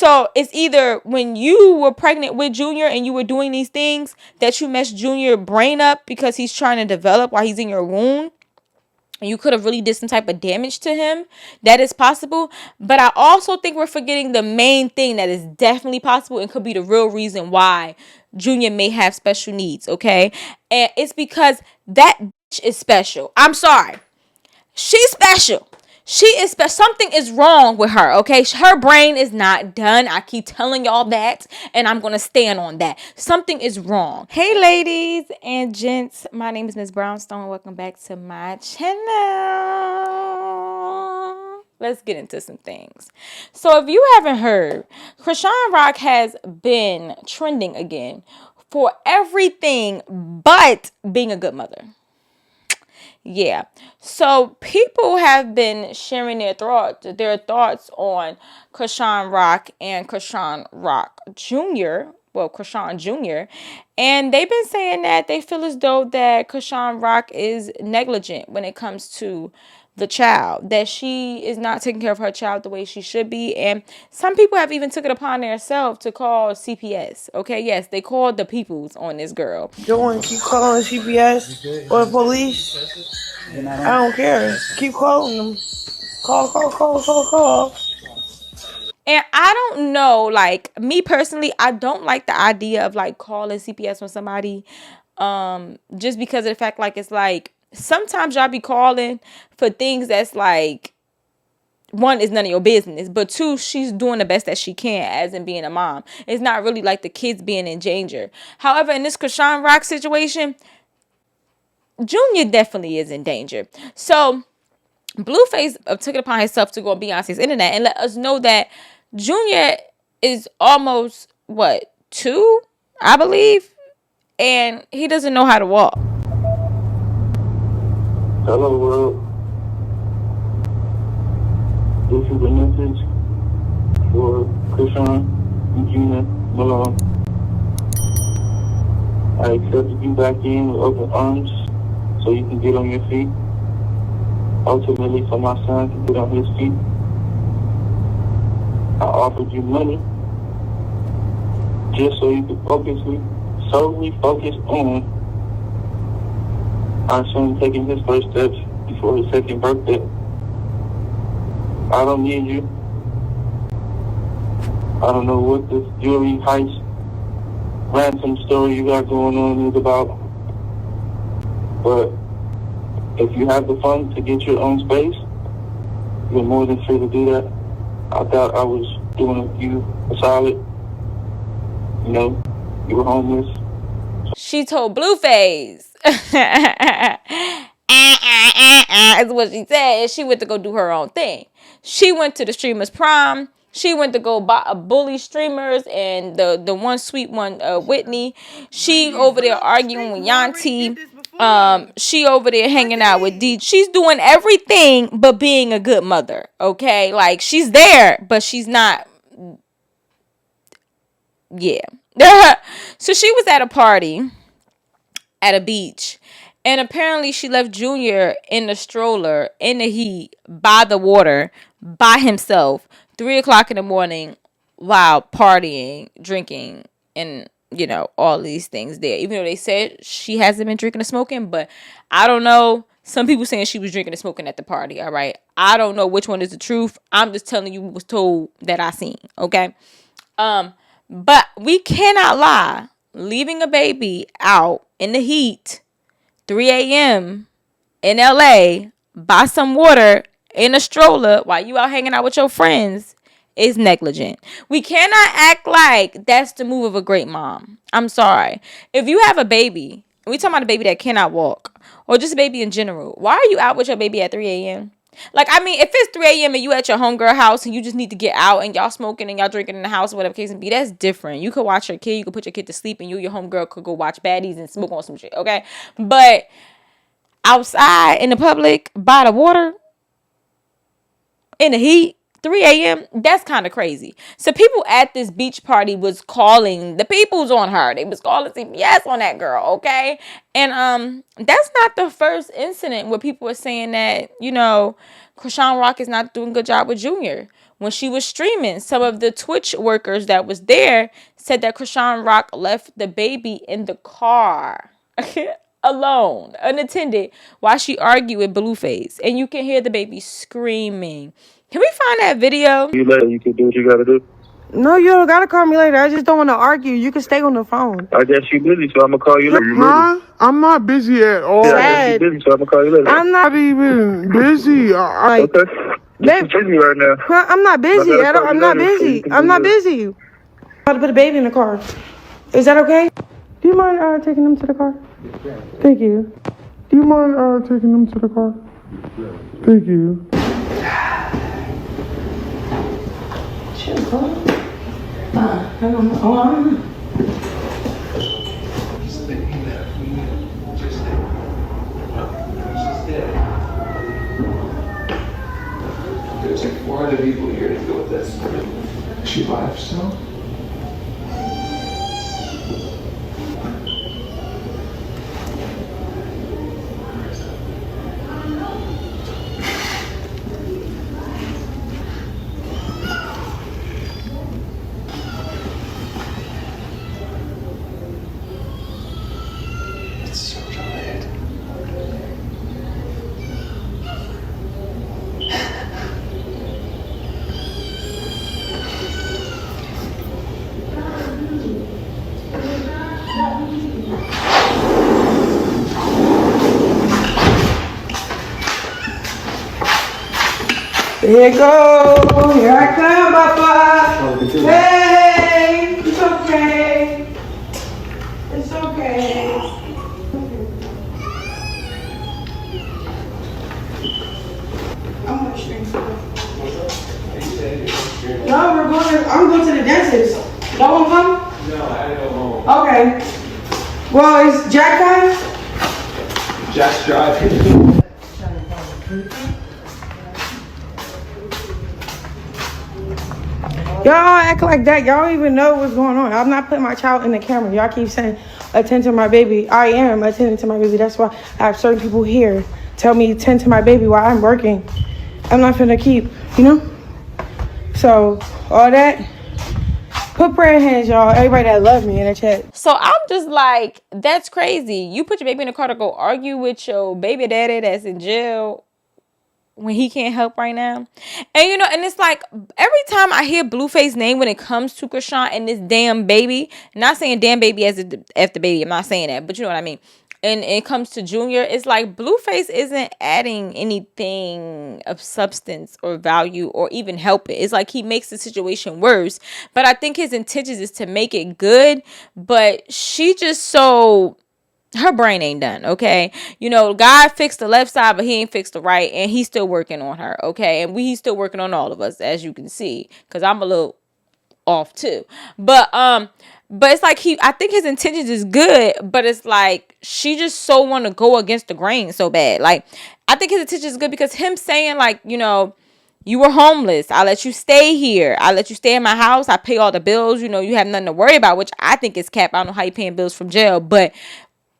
So it's either when you were pregnant with Junior and you were doing these things that you messed Junior brain up because he's trying to develop while he's in your womb. You could have really did some type of damage to him. That is possible. But I also think we're forgetting the main thing that is definitely possible and could be the real reason why Junior may have special needs, okay? And it's because that bitch is special. I'm sorry. She's special. She is special. Something is wrong with her, okay? Her brain is not done. I keep telling y'all that, and I'm going to stand on that. Something is wrong. Hey, ladies and gents. My name is Miss Brownstone. Welcome back to my channel. Let's get into some things. So if you haven't heard, Chrisean Rock has been trending again for everything but being a good mother. Yeah. So people have been sharing their thoughts on Chrisean Rock and Chrisean Rock Jr. Well, Chrisean Jr. And they've been saying that they feel as though that Chrisean Rock is negligent when it comes to the child, that she is not taking care of her child the way she should be. And some people have even took it upon themselves to call CPS. Okay, yes, they called the peoples on this girl. Don't keep calling CPS or the police. I don't care. Keep calling them. Call. And I don't know, like, me personally, I don't like the idea of like calling CPS on somebody, just because of the fact, like, it's like sometimes y'all be calling for things that's like, one, is none of your business, but two, she's doing the best that she can as in being a mom. It's not really like the kids being in danger. However, in this Chrisean Rock situation, Junior definitely is in danger. So Blueface took it upon himself to go on Beyonce's internet and let us know that Junior is almost, what, 2, I believe, and he doesn't know how to walk. Hello world, this is a message for Chrisean Jr. Malone. I accepted you back in with open arms so you can get on your feet. Ultimately for my son to get on his feet. I offered you money just so you could solely focus on our son taking his first steps before his second birthday. I don't need you. I don't know what this jewelry heist ransom story you got going on is about, but if you have the funds to get your own space, you're more than free to do that. I thought I was doing you a solid. You know, you were homeless. She told Blueface. Is what she said. And she went to go do her own thing. She went to the streamers prom. She went to go bully streamers and the one sweet one, Whitney. She over there arguing with Yanti. She over there hanging out with D. She's doing everything but being a good mother. Okay, like she's there, but she's not. Yeah. So she was at a party at a beach, and apparently she left Junior in the stroller in the heat by the water by himself 3 o'clock in the morning while partying, drinking, and all these things there. Even though they said she hasn't been drinking or smoking, but I don't know. Some people saying she was drinking and smoking at the party. All right, I don't know which one is the truth. I'm just telling you what was told that I seen. Okay. But we cannot lie. Leaving a baby out in the heat, 3 a.m. in LA, by some water in a stroller while you out hanging out with your friends is negligent. We cannot act like that's the move of a great mom. I'm sorry. If you have a baby, we talking about a baby that cannot walk, or just a baby in general, why are you out with your baby at 3 a.m.? Like, I mean, if it's 3 a.m. and you at your homegirl house and you just need to get out and y'all smoking and y'all drinking in the house, whatever case may be, that's different. You could watch your kid, you could put your kid to sleep, and your homegirl could go watch baddies and smoke on some shit, okay? But outside in the public, by the water, in the heat, 3 a.m., that's kind of crazy. So people at this beach party was calling the peoples on her. They was calling CPS on that girl, okay? And that's not the first incident where people are saying that, Chrisean Rock is not doing a good job with Junior. when she was streaming, some of the Twitch workers that was there said that Chrisean Rock left the baby in the car alone, unattended, while she argued with Blueface. And you can hear the baby screaming. Can we find that video? You later, you can do what you gotta do. No, you don't gotta call me later. I just don't want to argue. You can stay on the phone. I guess you're busy, so I'm gonna call you later. Huh? I'm not busy at all. Yeah, I guess you're busy, so I'm gonna call you later. I'm not even busy. Okay. You're busy right now. Huh? I'm not busy. I'm not busy. I'm not busy. I'm about to put a baby in the car. Is that okay? Do you mind taking them to the car? Thank you. Do you mind taking them to the car? Thank you. There's like 400 people here to deal with this. Is she alive still? It's so tired. Here it go. Here I come, Papa. Hey, it's okay. It's okay. I'm gonna stream. No, I'm going to the dentist. No one come? No, I had to go home. Okay. Well, is Jack coming? Jack's driving. Y'all act like that. Y'all don't even know what's going on. I'm not putting my child in the camera. Y'all keep saying, attend to my baby. I am attending to my baby. That's why I have certain people here tell me attend to my baby while I'm working. I'm not finna keep, you know? So, all that. Put prayer hands, y'all. Everybody that love me in the chat. So I'm just like, that's crazy. You put your baby in the car to go argue with your baby daddy that's in jail when he can't help right now. And you know, and it's like every time I hear Blueface name when it comes to Chrisean and this damn baby, not saying damn baby as the baby, I'm not saying that, but you know what I mean. And it comes to Junior, it's like Blueface isn't adding anything of substance or value or even help it. It's like he makes the situation worse. But I think his intentions is to make it good. But she just so, her brain ain't done, okay? You know, God fixed the left side, but he ain't fixed the right. And he's still working on her, okay? And he's still working on all of us, as you can see. Because I'm a little off too. But it's like I think his intentions is good, but it's like she just so want to go against the grain so bad. Like, I think his intentions is good because him saying like, you know, you were homeless, I let you stay here, I let you stay in my house, I pay all the bills, you know, you have nothing to worry about, which I think is cap. I don't know how you paying bills from jail, but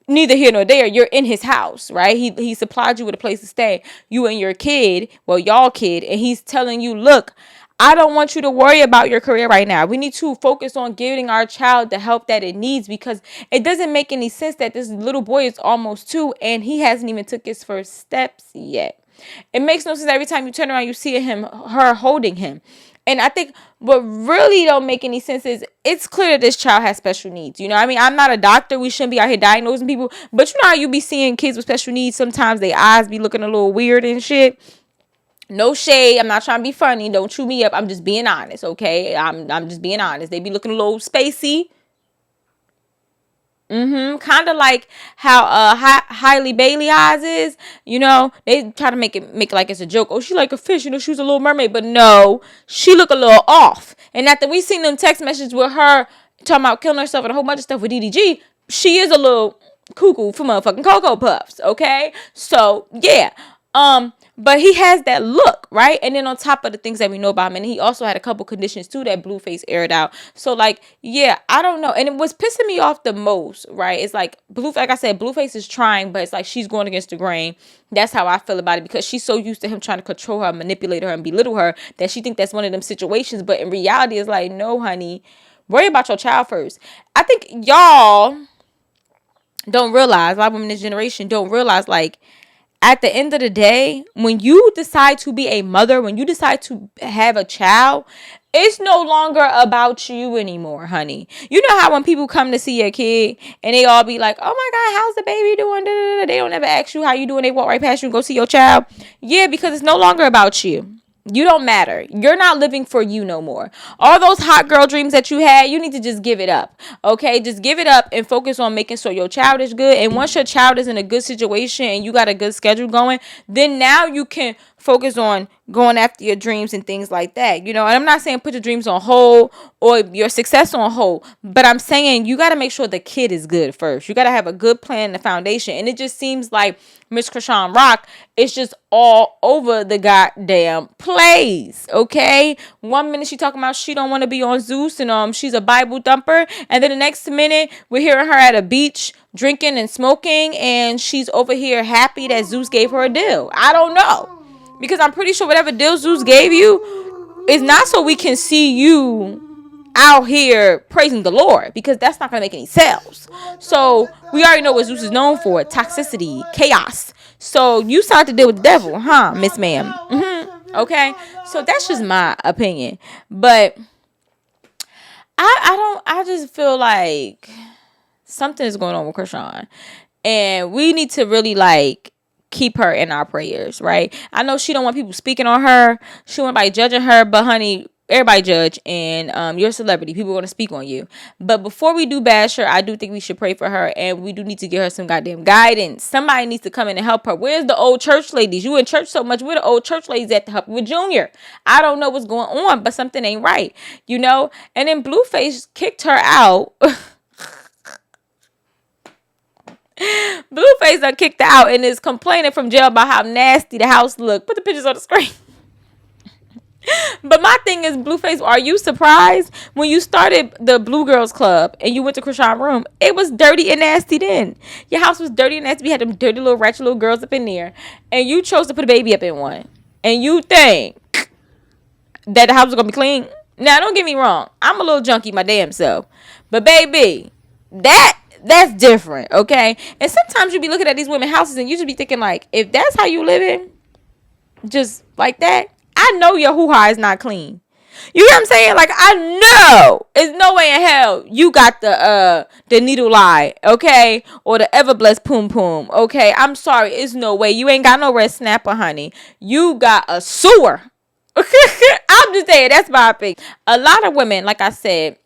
neither here nor there. You're in his house, right? He supplied you with a place to stay, you and your kid, well, y'all kid, and he's telling you, look, I don't want you to worry about your career right now. We need to focus on giving our child the help that it needs, because it doesn't make any sense that this little boy is almost 2 and he hasn't even took his first steps yet. It makes no sense. Every time you turn around, you see her holding him. And I think what really don't make any sense is it's clear that this child has special needs. You know what I mean? I'm not a doctor. We shouldn't be out here diagnosing people. But you know how you be seeing kids with special needs? Sometimes their eyes be looking a little weird and shit. No shade. I'm not trying to be funny. Don't chew me up. I'm just being honest, okay? I'm just being honest. They be looking a little spacey. Kind of like how Hailey Bailey eyes is. You know, they try to make it like it's a joke. Oh, she like a fish. You know, she was a little mermaid. But no, she look a little off. And after we seen them text messages with her talking about killing herself and a whole bunch of stuff with DDG, she is a little cuckoo for motherfucking Cocoa Puffs, okay? So, yeah. But he has that look, right? And then on top of the things that we know about him, and he also had a couple conditions too that Blueface aired out. So like, yeah, I don't know. And it was pissing me off the most, right? It's like like I said, Blueface is trying, but it's like she's going against the grain. That's how I feel about it, because she's so used to him trying to control her, manipulate her, and belittle her that she think that's one of them situations. But in reality, it's like, no, honey, worry about your child first. I think y'all don't realize, a lot of women in this generation don't realize, like, at the end of the day, when you decide to be a mother, when you decide to have a child, it's no longer about you anymore, honey. You know how when people come to see your kid and they all be like, oh my God, how's the baby doing? They don't ever ask you how you doing. They walk right past you and go see your child. Yeah, because it's no longer about you. You don't matter. You're not living for you no more. All those hot girl dreams that you had, you need to just give it up. Okay? Just give it up and focus on making sure your child is good. And once your child is in a good situation and you got a good schedule going, then now you can focus on going after your dreams and things like that. You know, and I'm not saying put your dreams on hold or your success on hold, but I'm saying you got to make sure the kid is good first. You got to have a good plan, the foundation. And it just seems like Miss Chrisean Rock is just all over the goddamn place. Okay, 1 minute she talking about she don't want to be on Zeus and she's a Bible thumper, and then the next minute we're hearing her at a beach drinking and smoking, and she's over here happy that Zeus gave her a deal. I don't know. Because I'm pretty sure whatever deal Zeus gave you is not so we can see you out here praising the Lord, because that's not going to make any sales. So we already know what Zeus is known for: toxicity, chaos. So you start to deal with the devil, huh, Miss Ma'am? Okay. So that's just my opinion. But I just feel like something is going on with Chrisean, and we need to really like keep her in our prayers, right? I know she don't want people speaking on her. She don't want anybody judging her, but honey, everybody judge, and you're a celebrity. People are going to speak on you. But before we do bash her, I do think we should pray for her, and we do need to give her some goddamn guidance. Somebody needs to come in and help her. Where's the old church ladies? You in church so much. Where the old church ladies at to help with Junior? I don't know what's going on, but something ain't right, you know? And then Blueface kicked her out. Blueface done kicked her out and is complaining from jail about how nasty the house looked. Put the pictures on the screen. But my thing is, Blueface, are you surprised when you started the Blue Girls Club and you went to Chrisean's room? It was dirty and nasty then. Your house was dirty and nasty. We had them dirty little ratchet little girls up in there, and you chose to put a baby up in one. And you think that the house was gonna be clean? Now, don't get me wrong. I'm a little junkie my damn self, but baby, that's different, okay? And sometimes you be looking at these women houses and you just be thinking, like, if that's how you living, just like that, I know your hoo-ha is not clean. You know what I'm saying? Like, I know there's no way in hell you got the needle eye, okay? Or the ever blessed poom poom, okay? I'm sorry, it's no way. You ain't got no red snapper, honey. You got a sewer. I'm just saying, that's my opinion. A lot of women, like I said,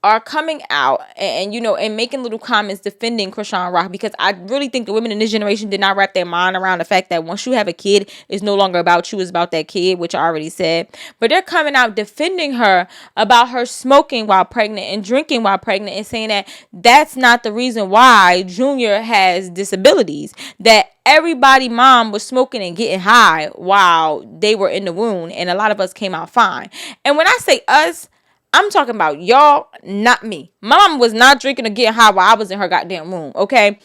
are coming out and you know, and making little comments defending Chrisean Rock, because I really think the women in this generation did not wrap their mind around the fact that once you have a kid, it's no longer about you, it's about that kid, which I already said. But they're coming out defending her about her smoking while pregnant and drinking while pregnant, and saying that that's not the reason why Junior has disabilities, that everybody mom was smoking and getting high while they were in the womb, and a lot of us came out fine. And when I say us, I'm talking about y'all, not me. My mom was not drinking or getting high while I was in her goddamn room, okay?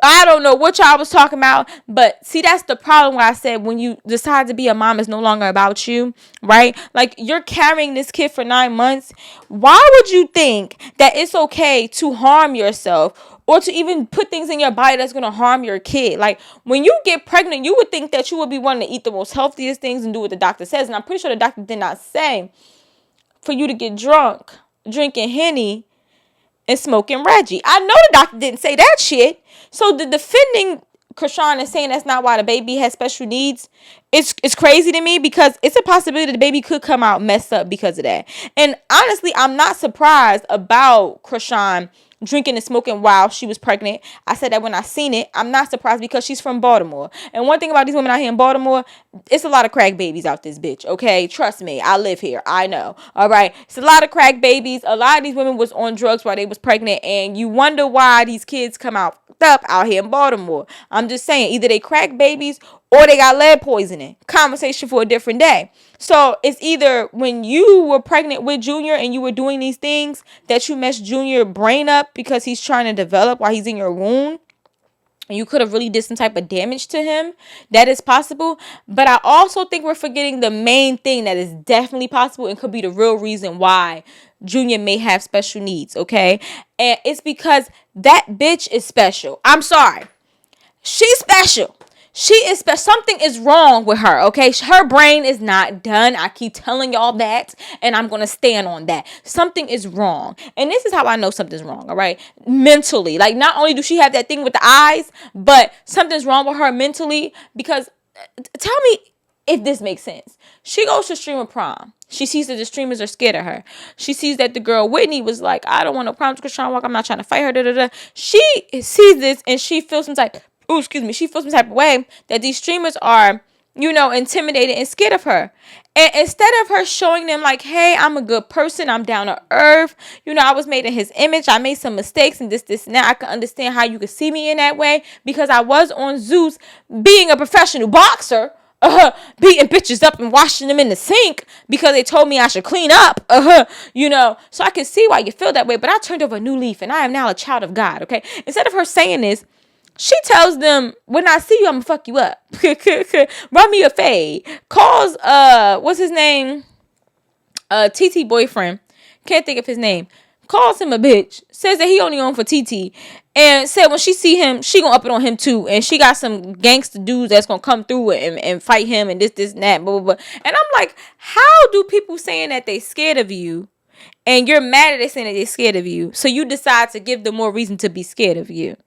I don't know what y'all was talking about, but see, that's the problem where I said when you decide to be a mom, it's no longer about you, right? Like, you're carrying this kid for 9 months. Why would you think that it's okay to harm yourself or to even put things in your body that's going to harm your kid? Like, when you get pregnant, you would think that you would be wanting to eat the most healthiest things and do what the doctor says. And I'm pretty sure the doctor did not say for you to get drunk, drinking Henny, and smoking Reggie. I know the doctor didn't say that shit. So the defending Chrisean and saying that's not why the baby has special needs, it's crazy to me, because it's a possibility the baby could come out messed up because of that. And honestly, I'm not surprised about Chrisean drinking and smoking while she was pregnant. I said that when I seen it. I'm not surprised because she's from Baltimore. And one thing about these women out here in Baltimore, it's a lot of crack babies out this bitch, okay? Trust me, I live here. I know. All right? It's a lot of crack babies. A lot of these women was on drugs while they was pregnant, and you wonder why these kids come out up out here in Baltimore. I'm just saying, either they crack babies or they got lead poisoning. Conversation for a different day. So it's either when you were pregnant with Junior and you were doing these things that you messed Junior brain up because he's trying to develop while he's in your womb, and you could have really did some type of damage to him. That is possible. But I also think we're forgetting the main thing that is definitely possible and could be the real reason why Junior may have special needs, okay? And it's because that bitch is special. I'm sorry. She's special. She is special. Something is wrong with her, okay? Her brain is not done. I keep telling y'all that, and I'm going to stand on that. Something is wrong. And this is how I know something's wrong, all right? Mentally. Like, not only do she have that thing with the eyes, but something's wrong with her mentally, because tell me if this makes sense. She goes to streamer prom. She sees that the streamers are scared of her. She sees that the girl Whitney was like, I don't want no prom with Chrisean Rock. I'm not trying to fight her. Da, da, da. She sees this and she feels some type. She feels some type of way that these streamers are, intimidated and scared of her. And instead of her showing them like, hey, I'm a good person, I'm down to earth, I was made in his image, I made some mistakes and this, and that, I can understand how you could see me in that way because I was on Zeus being a professional boxer, beating bitches up and washing them in the sink because they told me I should clean up, so I can see why you feel that way, but I turned over a new leaf and I am now a child of God, okay? Instead of her saying this, she tells them, when I see you, I'm gonna fuck you up. Run me a fade. Calls, what's his name? TT boyfriend. Can't think of his name. Calls him a bitch. Says that he only on for TT. And said when she see him, she gonna up it on him too. And she got some gangster dudes that's gonna come through and fight him and this, and that, blah, blah, blah. And I'm like, how do people saying that they scared of you and you're mad at they saying that they scared of you, so you decide to give them more reason to be scared of you?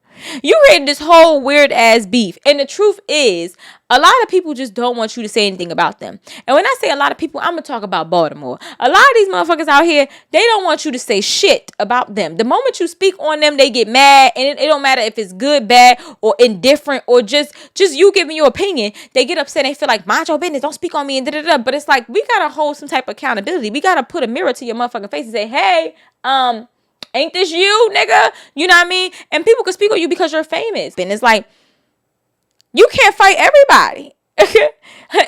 You created this whole weird ass beef. And the truth is, a lot of people just don't want you to say anything about them. And when I say a lot of people, I'm going to talk about Baltimore. A lot of these motherfuckers out here, they don't want you to say shit about them. The moment you speak on them, they get mad. And it don't matter if it's good, bad, or indifferent, or just you giving your opinion. They get upset. They feel like, mind your business, don't speak on me, and da-da-da. But it's like, we got to hold some type of accountability. We got to put a mirror to your motherfucking face and say, hey, ain't this you, nigga? You know what I mean? And people can speak on you because you're famous. And it's like, you can't fight everybody.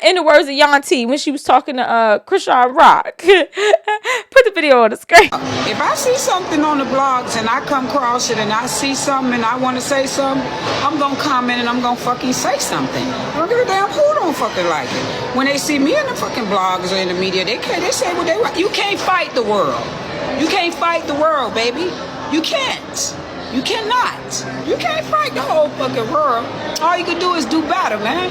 In the words of Yanti when she was talking to Chrisean Rock. Put the video on the screen. If I see something on the blogs and I come across it and I see something and I want to say something, I'm going to comment and I'm going to fucking say something. I don't give a damn who don't fucking like it. When they see me in the fucking blogs or in the media, they say what they want. You can't fight the world. You can't fight the world, baby. You can't. You cannot. You can't fight the whole fucking world. All you can do is do better, man.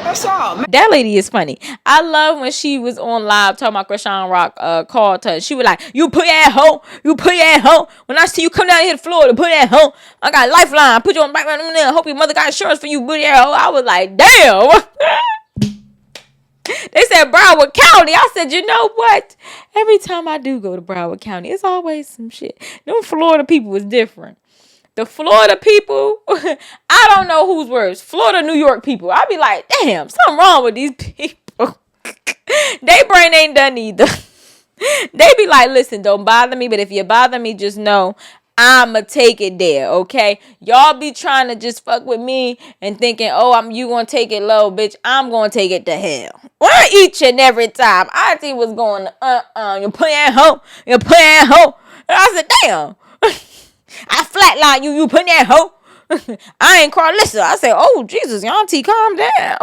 That's all, man. That lady is funny. I love when she was on live talking about Chrisean Rock called her. She was like, you put that hoe. You put that hoe. When I see you come down here to Florida, put that hoe. I got a lifeline. Put you on the back right there. Hope your mother got insurance for you. Put that hoe. I was like, damn. They said Broward County. I said, you know what? Every time I do go to Broward County, it's always some shit. Them Florida people is different. The Florida people, I don't know who's worse. Florida, New York people. I be like, damn, something wrong with these people. They brain ain't done either. They be like, listen, don't bother me. But if you bother me, just know I'ma take it there, okay? Y'all be trying to just fuck with me and thinking, oh, you gonna take it low, bitch. I'm gonna take it to hell. Well, each and every time. I see what's going on. You put that hoe. You put that hoe. And I said, damn. I flatline you. You put that hoe. I ain't Carlissa. I said, oh, Jesus, Auntie, calm down.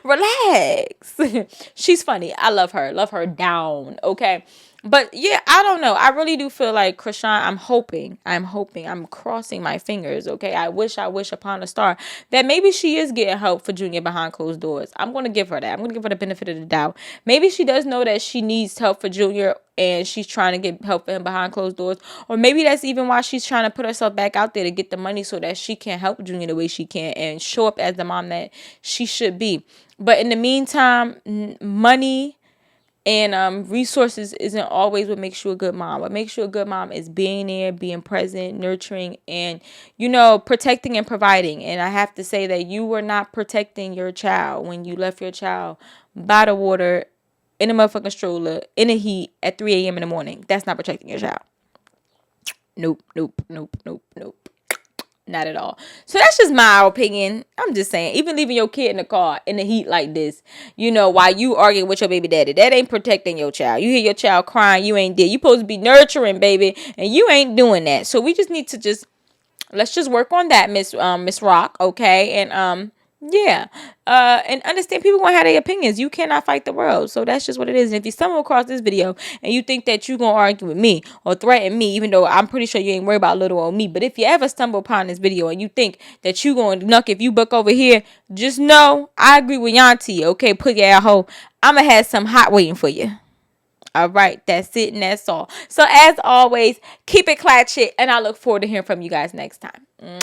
Relax. She's funny. I love her. Love her down, okay? But yeah, I don't know. I really do feel like Chrisean, I'm hoping, I'm crossing my fingers, okay? I wish upon a star that maybe she is getting help for Junior behind closed doors. I'm going to give her that. I'm going to give her the benefit of the doubt. Maybe she does know that she needs help for Junior and she's trying to get help for him behind closed doors. Or maybe that's even why she's trying to put herself back out there to get the money so that she can help Junior the way she can and show up as the mom that she should be. But in the meantime, money and resources isn't always what makes you a good mom. What makes you a good mom is being there, being present, nurturing, and, protecting and providing. And I have to say that you were not protecting your child when you left your child by the water in a motherfucking stroller in the heat at 3 a.m. in the morning. That's not protecting your child. Nope. Not at all. So that's just my opinion. I'm just saying, even leaving your kid in the car in the heat like this, while you arguing with your baby daddy, that ain't protecting your child. You hear your child crying, you ain't there. You supposed to be nurturing, baby, and you ain't doing that. So we just need to let's just work on that, Miss Rock, okay? And yeah, and understand people gonna have their opinions. You cannot fight the world, so that's just what it is. And if you stumble across this video and you think that you gonna argue with me or threaten me, even though I'm pretty sure you ain't worried about little old me, but if you ever stumble upon this video and you think that you gonna knuck if you buck over here, just know I agree with Yanti. Okay, put your hole. I'ma have some hot waiting for you. All right, that's it, and that's all. So as always, keep it clatchet, and I look forward to hearing from you guys next time. Mwah.